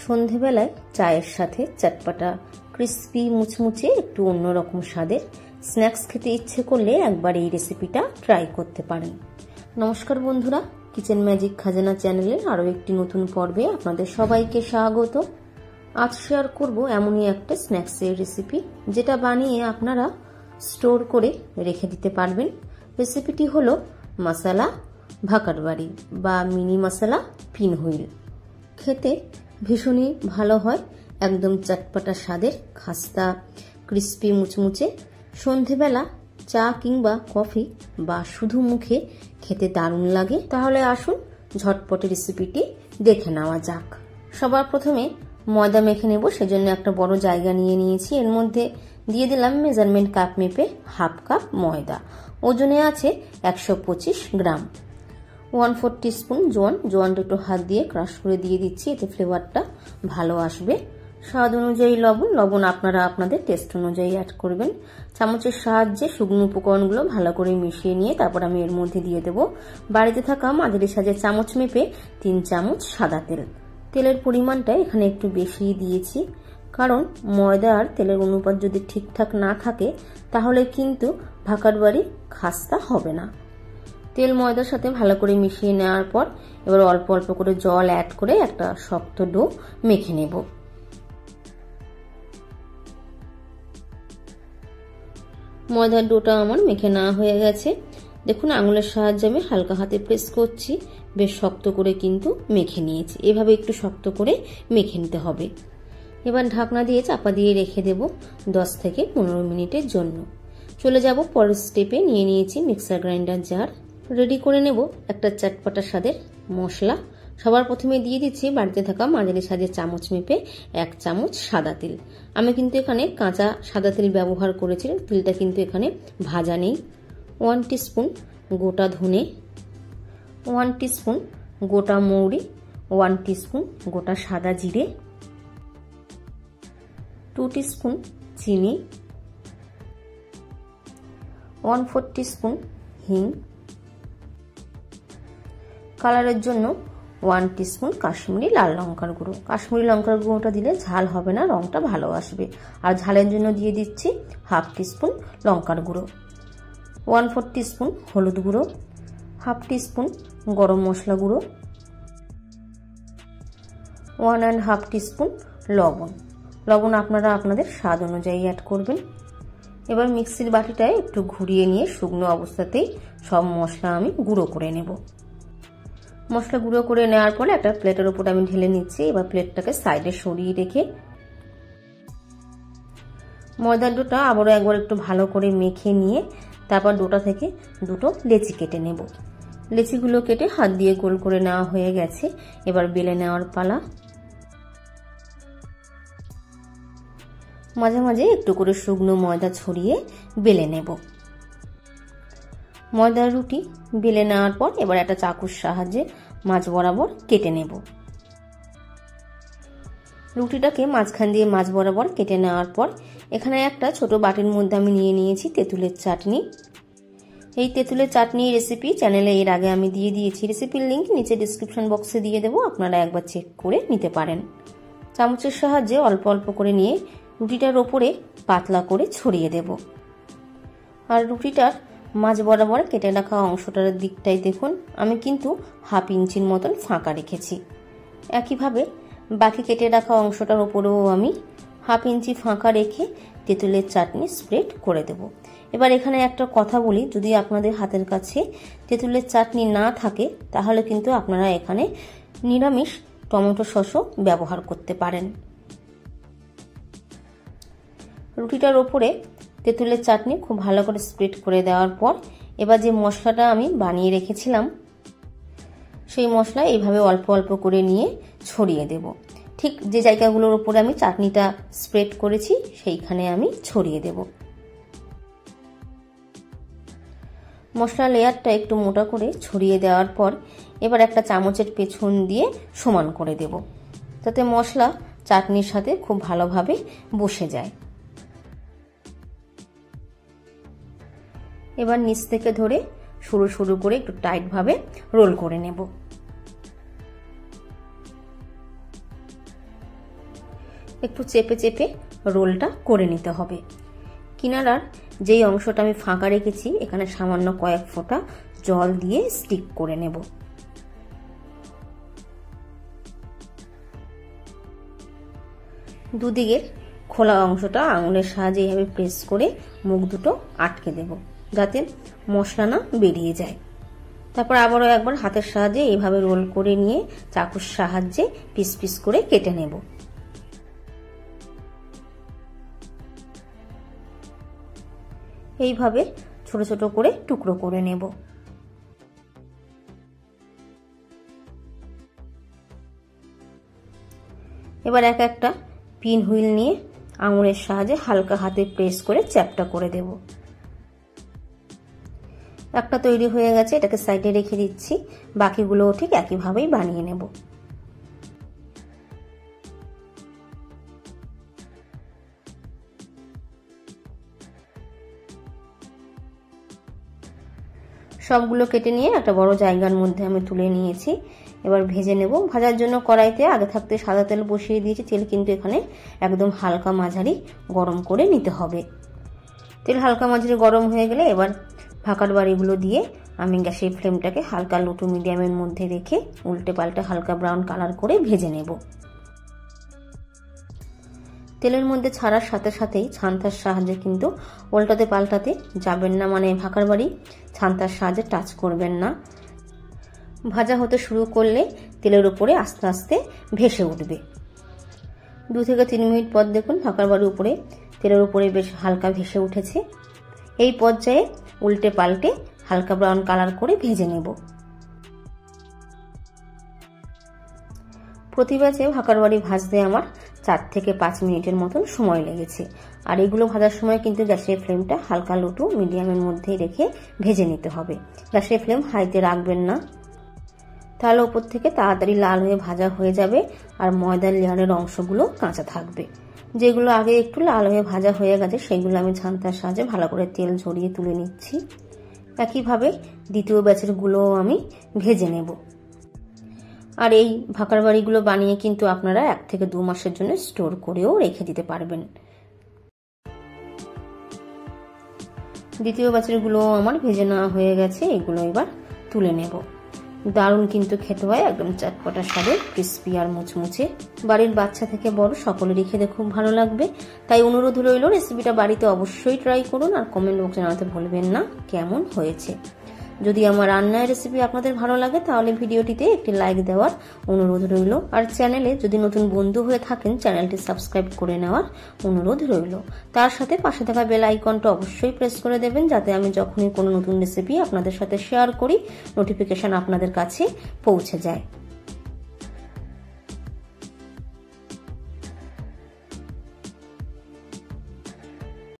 সন্ধেবেলায় চায়ের সাথে চটপটা ক্রিস্পি মুচমুচে একটু অন্যরকম স্বাদের স্ন্যাক্স খেতে ইচ্ছে করলে একবার এই রেসিপিটা ট্রাই করতে পারেন। নমস্কার বন্ধুরা, কিচেন ম্যাজিক খাজানা চ্যানেলের আরও একটি নতুন পর্বে আপনাদের সবাইকে স্বাগত। আজ শেয়ার করব এমনই একটা স্ন্যাক্সের রেসিপি যেটা বানিয়ে আপনারা স্টোর করে রেখে দিতে পারবেন। রেসিপিটি হলো মশলা ভাকারওয়াড়ি বা মিনি মশলা পিনহুইল। খেতে ভীষণই ভালো হয়, একদম চটপটা স্বাদের খাস্তা ক্রিস্পি মুচমুচে। সন্ধেবেলা চা কিংবা কফি বা শুধু মুখে খেতে দারুণ লাগে। তাহলে আসুন ঝটপট রেসিপিটি দেখে নেওয়া যাক। সবার প্রথমে ময়দা মেখে নেব, সেজন্য একটা বড় জায়গা নিয়ে নিয়েছি। এর মধ্যে দিয়ে দিলাম মেজারমেন্ট কাপ মেপে হাফ কাপ ময়দা, ওজনে আছে 125 গ্রাম। 1/4 টিস্পুন জোয়ানটা একটু হাত দিয়ে ক্রাশ করে দিয়ে দিচ্ছি, এতে ফ্লেভারটা ভালো আসবে। স্বাদ অনুযায়ী লবণ আপনারা আপনাদের টেস্ট অনুযায়ী অ্যাড করবেন। চামচের সাহায্যে শুকনো উপকরণগুলো ভালো করে মিশিয়ে নিয়ে তারপর আমি এর মধ্যে দিয়ে দেব বাড়িতে থাকা মাঝারি সাইজের চামচ মেপে 3 চামচ সাদা তেল। তেলের পরিমাণটা এখানে একটু বেশি দিয়েছি, কারণ ময়দা আর তেলের অনুপাত যদি ঠিকঠাক না থাকে তাহলে কিন্তু ভাকারওয়াড়ি খাস্তা হবে না। তেল ময়দার সাথে ভালো করে মিশিয়ে নেওয়ার পর এবার অল্প অল্প করে জল অ্যাড করে একটা শক্ত ডো মেখে নেব। ময়দার ডোটা আমার মেখে নেওয়া হয়ে গেছে। দেখুন আঙুলের সাহায্যে আমি হালকা হাতে প্রেস করছি, বেশ শক্ত করে কিন্তু মেখে নিয়েছি। এভাবে একটু শক্ত করে মেখে নিতে হবে। এবার ঢাকনা দিয়ে চাপা দিয়ে রেখে দেব 10 থেকে 15 মিনিটের জন্য। চলে যাব পরের স্টেপে। নিয়ে নিয়েছি মিক্সার গ্রাইন্ডার জার, রেডি করে নেব একটা চটপটা স্বাদের মশলা। সবার প্রথমে দিয়ে দিচ্ছি বাড়িতে থাকা মাঝারি সাইজের চামচ মেপে 1 চামচ সাদা তেল। আমি কিন্তু এখানে কাঁচা সাদা তেল ব্যবহার করেছি, তেলটা কিন্তু এখানে ভাজা নেই। 1 টিস্পুন গোটা ধনে, 1 টিস্পুন গোটা মৌরি, 1 টিস্পুন গোটা সাদা জিরে, 2 টিস্পুন চিনি, 1/4 টিস্পুন হিং, কালারের জন্য 1 টিস্পুন কাশ্মীরি লাল লঙ্কার গুঁড়ো। কাশ্মীরি লঙ্কার গুঁড়োটা দিলে ঝাল হবে না, রংটা ভালো আসবে। আর ঝালের জন্য দিয়ে দিচ্ছি 1/2 টিস্পুন লঙ্কার গুঁড়ো, 1/4 টিস্পুন হলুদ গুঁড়ো, 1/2 টিস্পুন গরম মশলা গুঁড়ো, 1.5 টিস্পুন লবণ আপনারা আপনাদের স্বাদ অনুযায়ী অ্যাড করবেন। এবার মিক্সির বাটিটায় একটু ঘুরিয়ে নিয়ে শুকনো অবস্থাতেই সব মশলা আমি গুঁড়ো করে নেব। মশলা গুঁড়ো করে নেওয়ার পরে একটা প্লেটের উপর আমি ঢেলে নিচ্ছি। এবার প্লেটটাকে সাইডে সরিয়ে রেখে ময়দার ডোটা আবারও একবার একটু ভালো করে মেখে নিয়ে তারপর ডোটা থেকে দুটো লেচি কেটে নেব। লেচিগুলো কেটে হাত দিয়ে গোল করে নেওয়া হয়ে গেছে। এবার বেলে নেওয়ার পালা। মাঝে মাঝে একটু করে শুকনো ময়দা ছড়িয়ে বেলে নেব। ময়দার রুটি বেলে নেওয়ার পর এবার একটা চাকুর সাহায্যে মাঝ বরাবর কেটে নেব। রুটিটাকে মাঝখান দিয়ে মাঝ বরাবর কেটে নেওয়ার পর এখানে একটা ছোট বাটির মধ্যে আমি নিয়ে নিয়েছি তেঁতুলের চাটনি। এই তেঁতুলের চাটনি রেসিপি চ্যানেলে এর আগে আমি দিয়ে দিয়েছি, রেসিপির লিংক নিচে ডিসক্রিপশন বক্সে দিয়ে দেবো, আপনারা একবার চেক করে নিতে পারেন। চামচের সাহায্যে অল্প অল্প করে নিয়ে রুটিটার ওপরে পাতলা করে ছড়িয়ে দেব। আর রুটিটার মাঝ বরাবর কেটে রাখা অংশটার দিকটাই দেখুন আমি কিন্তু 1/2 ইঞ্চির মতন ফাঁকা রেখেছি। একইভাবে বাকি কেটে রাখা অংশটার ওপরেও আমি 1/2 ইঞ্চি ফাঁকা রেখে তেঁতুলের চাটনি স্প্রেড করে দেব। এবার এখানে একটা কথা বলি, যদি আপনাদের হাতের কাছে তেঁতুলের চাটনি না থাকে তাহলে কিন্তু আপনারা এখানে নিরামিষ টমেটো সসও ব্যবহার করতে পারেন। রুটিটার ওপরে তেঁতুলের চাটনি খুব ভালো করে স্প্রেড করে দেওয়ার পর এবার যে মশলাটা আমি বানিয়ে রেখেছিলাম সেই মশলা এইভাবে অল্প অল্প করে নিয়ে ছড়িয়ে দেব। ঠিক যে জায়গাগুলোর উপরে আমি চাটনিটা স্প্রেড করেছি সেইখানে আমি ছড়িয়ে দেব। মশলা লেয়ারটা একটু মোটা করে ছড়িয়ে দেওয়ার পর এবার একটা চামচের পেছন দিয়ে সমান করে দেব, যাতে মশলা চাটনির সাথে খুব ভালোভাবে বসে যায়। এবার নিচ থেকে ধরে সরু সরু করে একটু টাইট ভাবে রোল করে নেব। একটু চেপে চেপে রোলটা করে নিতে হবে। কিনারার যেই অংশটা আমি ফাঁকা রেখেছি এখানে সামান্য কয়েক ফোঁটা জল দিয়ে স্টিক করে নেব। দুদিকের খোলা অংশটা আঙুলের সাহায্যে এইভাবে প্রেস করে মুখ দুটো আটকে দেব, যাতে মশলা না বেরিয়ে যায়। তারপর আবারও একবার হাতের সাহায্যে এইভাবে রোল করে নিয়ে চাকুর সাহায্যে পিস পিস করে কেটে নেব। এইভাবে ছোট ছোট করে টুকরো করে নেব। এবার এক একটা পিন হুইল নিয়ে আঙুলের সাহায্যে হালকা হাতে প্রেস করে চ্যাপটা করে দেব। একটা তৈরি হয়ে গেছে, এটাকে সাইডে রেখে দিচ্ছি। বাকিগুলোও ঠিক একইভাবেই বানিয়ে নেব। সবগুলো কেটে নিয়ে একটা বড় জায়গার মধ্যে আমি তুলে নিয়েছি। এবার ভেজে নেব। ভাজার জন্য কড়াইতে আগে থাকতে সাদা তেল বসিয়ে দিয়েছি। তেল কিন্তু এখানে একদম হালকা মাঝারি গরম করে নিতে হবে। তেল হালকা মাঝারি গরম হয়ে গেলে এবার ভাকার বাড়িগুলো দিয়ে আমি গ্যাসের ফ্লেমটাকে হালকা লো টু মিডিয়ামের মধ্যে রেখে উল্টে পাল্টে হালকা ব্রাউন কালার করে ভেজে নেব। তেলের মধ্যে ছাড়ার সাথে সাথেই ছান্তার সাহায্যে কিন্তু উল্টাতে পাল্টাতে যাবেন না, মানে ভাকার বাড়ি ছান্তার সাহায্যে টাচ করবেন না। ভাজা হতে শুরু করলে তেলের উপরে আস্তে আস্তে ভেসে উঠবে। 2 থেকে 3 মিনিট পর দেখুন ভাকার বাড়ির উপরে তেলের উপরে বেশ হালকা ভেসে উঠেছে। এই পর্যায়ে উল্টে পাল্টে হালকা ব্রাউন কালার করে ভেজে নেব। প্রতি ব্যাচে ভাকার বাড়ি ভাজতে আমার 4 থেকে 5 মিনিটের মতন সময় লেগেছে। আর এগুলো ভাজার সময় কিন্তু গ্যাসের ফ্লেমটা হালকা লো টু মিডিয়ামের মধ্যে রেখে ভেজে নিতে হবে। গ্যাসের ফ্লেম হাইতে রাখবেন না, তাহলে উপর থেকে তাড়াতাড়ি লাল হয়ে ভাজা হয়ে যাবে আর ময়দার লেয়ারের অংশগুলো কাঁচা থাকবে। যেগুলো আগে একটু লাল হয়ে ভাজা হয়ে গেছে সেগুলো আমি ছান্তার সাহায্যে ভালো করে তেল ঝরিয়ে তুলে নিচ্ছি। একইভাবে দ্বিতীয় ব্যাচের গুলোও আমি ভেজে নেব। আর এই ভাকার বাড়িগুলো বানিয়ে কিন্তু আপনারা 1 থেকে 2 মাসের জন্য স্টোর করেও রেখে দিতে পারবেন। দ্বিতীয় ব্যাচের গুলো আমার ভেজে নেওয়া হয়ে গেছে, এগুলো এবার তুলে নেব। দারুণ কিন্তু খেতে হয়, একদম চটপটা স্বাদের, ক্রিস্পি আর মুচমুচে। বাড়ির বাচ্চা থেকে বড় সকলেরই খেতে খুব ভালো লাগবে। তাই অনুরোধ রইল রেসিপিটা বাড়িতে অবশ্যই ট্রাই করুন আর কমেন্ট বক্সে জানাতে ভুলবেন না কেমন হয়েছে। যদি আমার রান্নার রেসিপি আপনাদের ভালো লাগে তাহলে ভিডিওটিতে একটি লাইক দেওয়ার অনুরোধ রইল। আর চ্যানেলে যদি নতুন বন্ধু হয়ে থাকেন চ্যানেলটি সাবস্ক্রাইব করে নেওয়ার অনুরোধ রইল। তার সাথে পাশে থাকা বেল আইকনটা অবশ্যই প্রেস করে দেবেন, যাতে আমি যখনই কোনো নতুন রেসিপি আপনাদের সাথে শেয়ার করি নোটিফিকেশন আপনাদের কাছে পৌঁছে যায়।